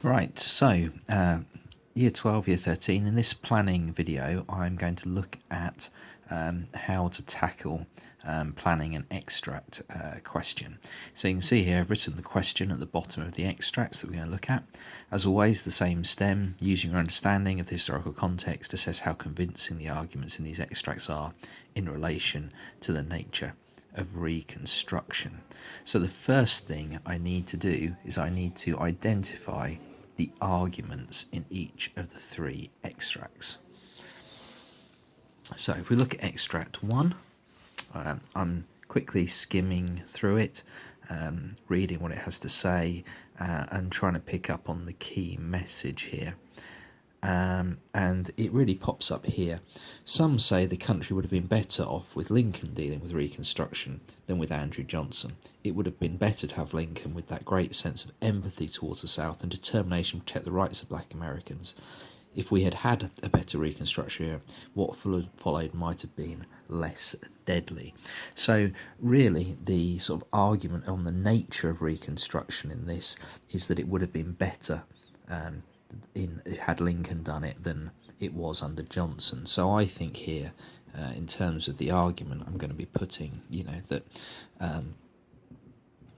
Right, so Year 12, Year 13, in this planning video I'm going to look at how to tackle planning an extract question. So you can see here I've written the question at the bottom of the extracts that we're going to look at. As always, the same stem, using your understanding of the historical context, assess how convincing the arguments in these extracts are in relation to the nature of Reconstruction. So the first thing I need to do is I need to identify the arguments in each of the three extracts. So if we look at extract 1, I'm quickly skimming through it, reading what it has to say, and trying to pick up on the key message here. And it really pops up here. Some say the country would have been better off with Lincoln dealing with Reconstruction than with Andrew Johnson. It would have been better to have Lincoln with that great sense of empathy towards the South and determination to protect the rights of black Americans. If we had had a better Reconstruction era, what followed might have been less deadly. So really the sort of argument on the nature of Reconstruction in this is that it would have been better had Lincoln done it than it was under Johnson. So I think here, in terms of the argument, I'm going to be putting, that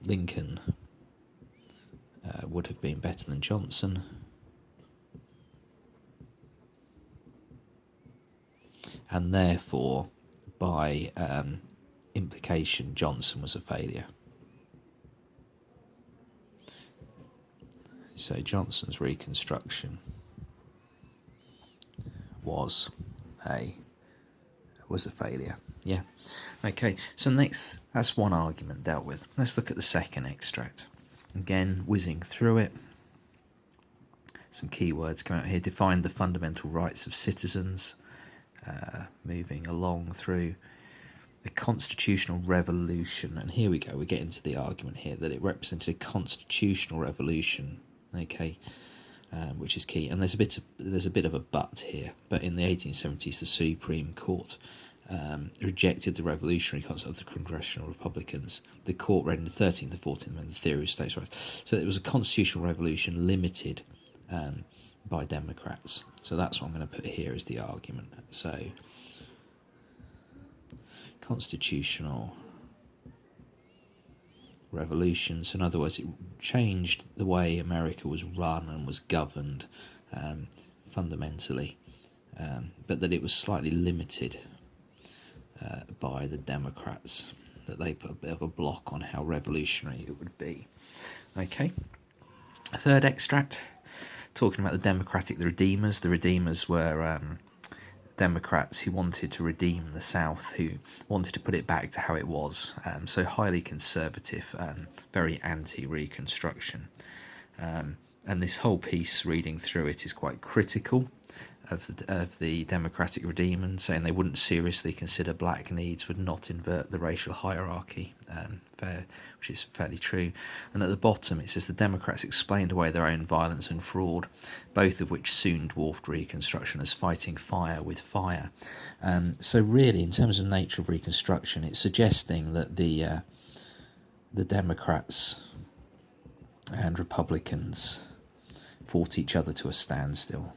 Lincoln would have been better than Johnson, and therefore, by implication, Johnson was a failure. So Johnson's Reconstruction was a failure. Yeah. Okay, so next, that's one argument dealt with. Let's look at the second extract. Again, whizzing through it. Some key words come out here. Define the fundamental rights of citizens. Moving along through a constitutional revolution. And here we go, we get into the argument here that it represented a constitutional revolution. Okay, which is key, and there's a bit of a but here. But in the 1870s, the Supreme Court rejected the revolutionary concept of the Congressional Republicans. The court read in the 13th and 14th Amendment the theory of states' rights. So it was a constitutional revolution limited by Democrats. So that's what I'm going to put here as the argument. So constitutional revolution. So in other words, it changed the way America was run and was governed fundamentally, but that it was slightly limited by the Democrats, that they put a bit of a block on how revolutionary it would be. Okay, third extract, talking about the Democratic Redeemers. The Redeemers were Democrats who wanted to redeem the South, who wanted to put it back to how it was, so highly conservative, very anti-Reconstruction. And this whole piece, reading through it, is quite critical of the Democratic Redeemers, saying they wouldn't seriously consider black needs, would not invert the racial hierarchy, which is fairly true. And at the bottom it says the Democrats explained away their own violence and fraud, both of which soon dwarfed Reconstruction as fighting fire with fire. So really, in terms of nature of Reconstruction, it's suggesting that the Democrats and Republicans fought each other to a standstill.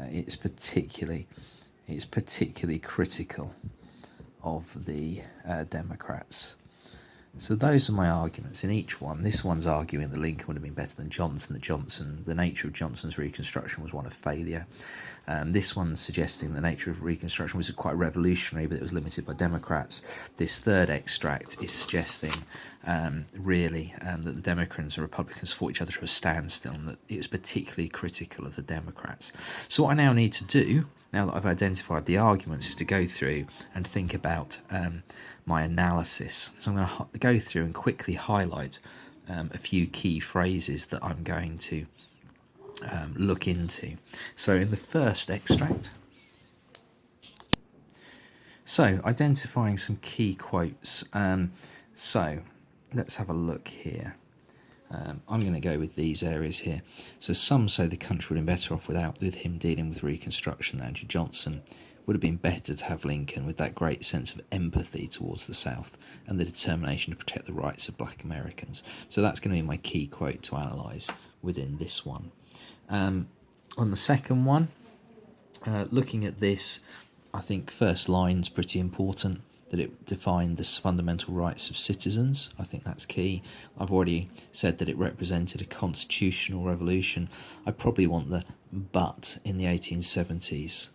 It's particularly critical of the Democrats. So those are my arguments in each one. This one's arguing that Lincoln would have been better than Johnson, the nature of Johnson's Reconstruction was one of failure. This one's suggesting the nature of Reconstruction was quite revolutionary, but it was limited by Democrats. This third extract is suggesting really that the Democrats and Republicans fought each other to a standstill, and that it was particularly critical of the Democrats. So what I now need to do, now that I've identified the arguments, is to go through and think about my analysis. So I'm going to go through and quickly highlight a few key phrases that I'm going to look into. So in the first extract, so identifying some key quotes. So let's have a look here. I'm going to go with these areas here. So some say the country would have been better off with him dealing with Reconstruction than Andrew Johnson. would have been better to have Lincoln with that great sense of empathy towards the South and the determination to protect the rights of black Americans. So that's going to be my key quote to analyse within this one. On the second one, looking at this, I think first line's pretty important, that it defined the fundamental rights of citizens. I think that's key. I've already said that it represented a constitutional revolution. I probably want the but in the 1870s.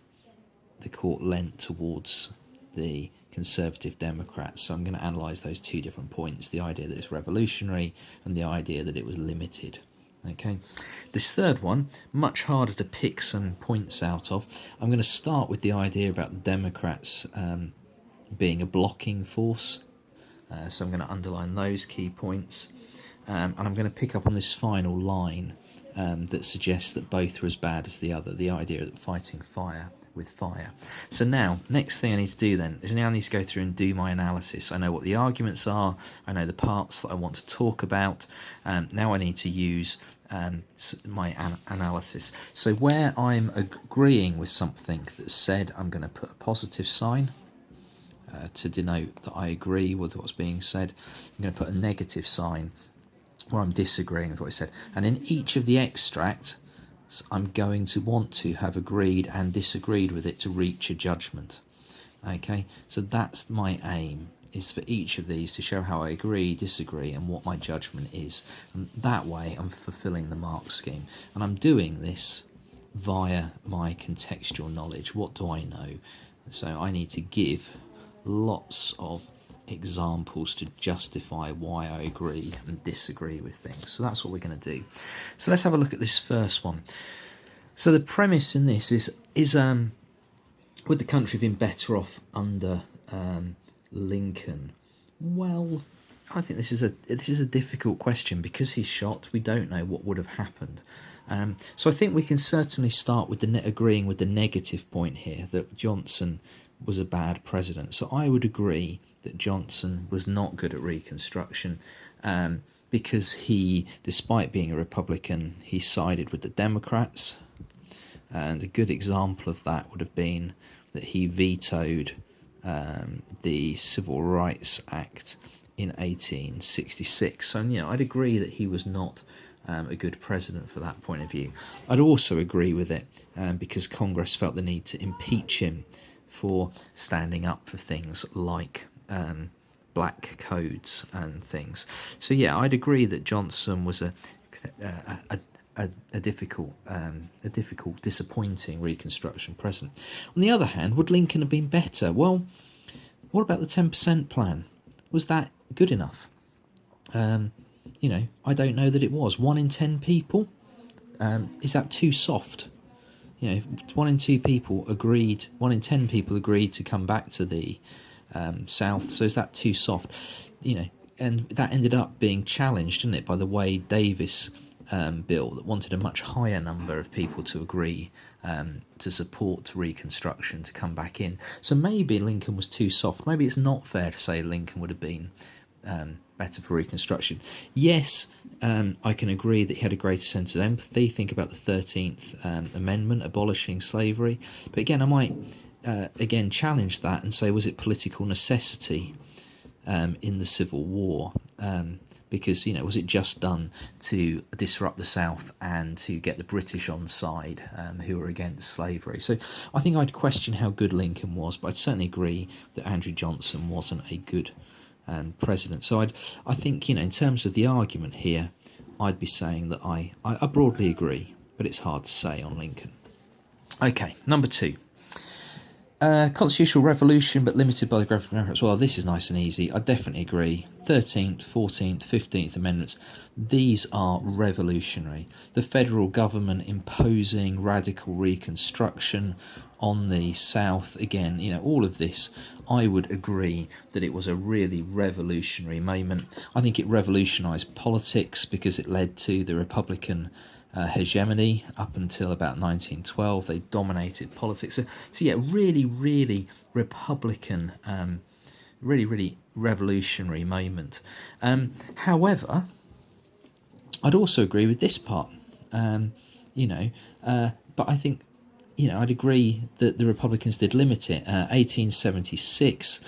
The court leant towards the Conservative Democrats. So I'm going to analyse those two different points, the idea that it's revolutionary and the idea that it was limited. Okay, this third one, much harder to pick some points out of. I'm going to start with the idea about the Democrats being a blocking force. So I'm going to underline those key points. And I'm going to pick up on this final line that suggests that both are as bad as the other, the idea of fighting fire with fire. So now, next thing I need to do then is now I need to go through and do my analysis. I know what the arguments are, I know the parts that I want to talk about. Now I need to use my analysis. So where I'm agreeing with something that's said, I'm going to put a positive sign to denote that I agree with what's being said. I'm going to put a negative sign where I'm disagreeing with what he said. And in each of the extracts, I'm going to want to have agreed and disagreed with it to reach a judgment. Okay, so that's my aim, is for each of these to show how I agree, disagree, and what my judgment is. And that way I'm fulfilling the mark scheme. And I'm doing this via my contextual knowledge. What do I know? So I need to give lots of examples to justify why I agree and disagree with things. So that's what we're going to do. So let's have a look at this first one. So the premise in this is would the country have been better off under Lincoln? Well, I think this is a difficult question because he's shot. We don't know what would have happened. So I think we can certainly start with agreeing with the negative point here, that Johnson was a bad president. So I would agree that Johnson was not good at Reconstruction because he, despite being a Republican, he sided with the Democrats. And a good example of that would have been that he vetoed the Civil Rights Act in 1866. So, I'd agree that he was not a good president for that point of view. I'd also agree with it because Congress felt the need to impeach him for standing up for things like black codes and things. So I'd agree that Johnson was a difficult, disappointing Reconstruction president. On the other hand, would Lincoln have been better? Well, what about the 10% plan? Was that good enough? I don't know that it was. 1 in 10 people, is that too soft? 1 in 10 people agreed to come back to the South. So is that too soft? And that ended up being challenged, didn't it, by the Wade Davis bill that wanted a much higher number of people to agree to support Reconstruction to come back in. So maybe Lincoln was too soft. Maybe it's not fair to say Lincoln would have been better for Reconstruction. Yes, I can agree that he had a greater sense of empathy. Think about the 13th Amendment abolishing slavery. But again, I might challenge that and say, was it political necessity in the Civil War? Because, was it just done to disrupt the South and to get the British on side who were against slavery? So I think I'd question how good Lincoln was, but I'd certainly agree that Andrew Johnson wasn't a good president. So I think, in terms of the argument here, I'd be saying that I broadly agree, but it's hard to say on Lincoln. Okay, number 2. Constitutional revolution, but limited by the graphic reference. Well, this is nice and easy. I definitely agree. 13th, 14th, 15th Amendments, these are revolutionary. The federal government imposing radical Reconstruction on the South, again, all of this, I would agree that it was a really revolutionary moment. I think it revolutionised politics because it led to the Republican hegemony up until about 1912. They dominated politics. So really, really Republican, really revolutionary moment. However, I'd also agree with this part, but I think, I'd agree that the Republicans did limit it. 1876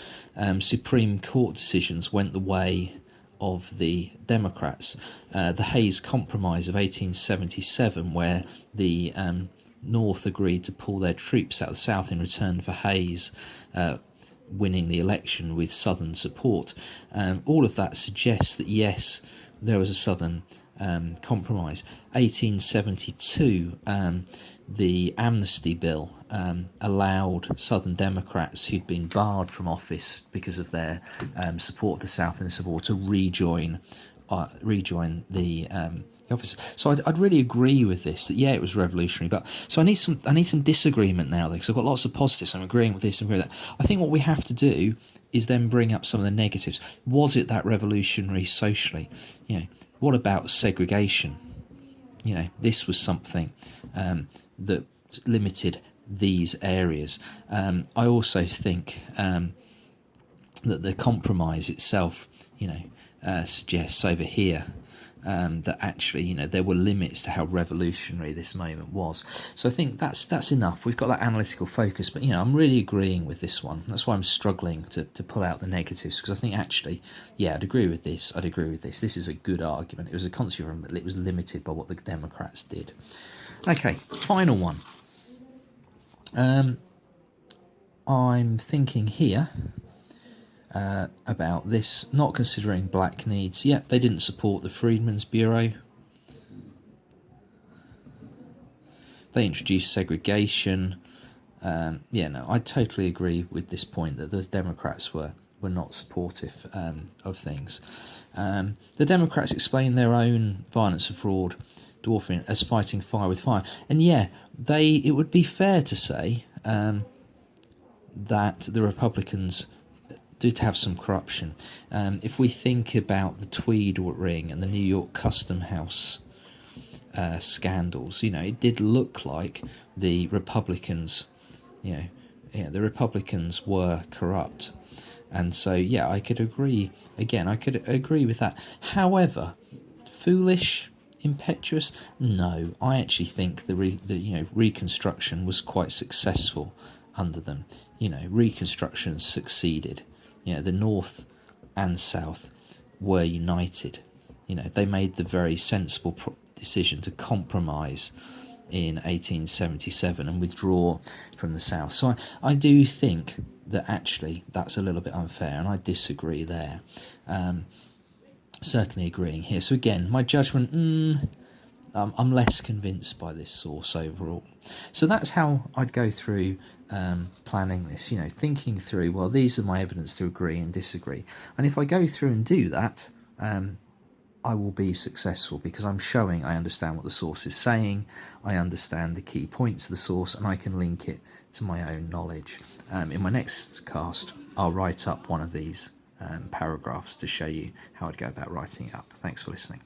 Supreme Court decisions went the way of the Democrats. The Hayes Compromise of 1877, where the North agreed to pull their troops out of the South in return for Hayes winning the election with Southern support. All of that suggests that, yes, there was a Southern compromise. 1872, the amnesty bill allowed Southern Democrats who'd been barred from office because of their support of the South in the Civil War to rejoin the office. So I'd really agree with this, that it was revolutionary. But so I need some disagreement now, though, because I've got lots of positives. I'm agreeing with this and agreeing with that. I think what we have to do is then bring up some of the negatives. Was it that revolutionary socially? What about segregation? This was something that limited these areas. I also think that the compromise itself, suggests over here that actually, there were limits to how revolutionary this moment was. So I think that's enough. We've got that analytical focus, but I'm really agreeing with this one. That's why I'm struggling to pull out the negatives, because I think actually, I'd agree with this. This is a good argument. It was a constitutional, but it was limited by what the Democrats did. Okay, final one. I'm thinking here about this, not considering black needs. They didn't support the Freedmen's Bureau. They introduced segregation. I totally agree with this point that the Democrats were not supportive of things. The Democrats explained their own violence and fraud dwarfing it as fighting fire with fire. And it would be fair to say that the Republicans did have some corruption. If we think about the Tweed ring and the New York Custom House scandals, it did look like the Republicans, the Republicans were corrupt. And so, I could agree. Again, I could agree with that. However, foolish, impetuous? No, I actually think the Reconstruction was quite successful under them. Reconstruction succeeded. The North and South were united. They made the very sensible decision to compromise in 1877 and withdraw from the South. So I do think that actually that's a little bit unfair, and I disagree there. Certainly agreeing here. So again, my judgment, I'm less convinced by this source overall. So that's how I'd go through planning this, thinking through, well, these are my evidence to agree and disagree. And if I go through and do that, I will be successful, because I'm showing I understand what the source is saying, I understand the key points of the source, and I can link it to my own knowledge. In my next cast, I'll write up one of these paragraphs to show you how I'd go about writing it up. Thanks for listening.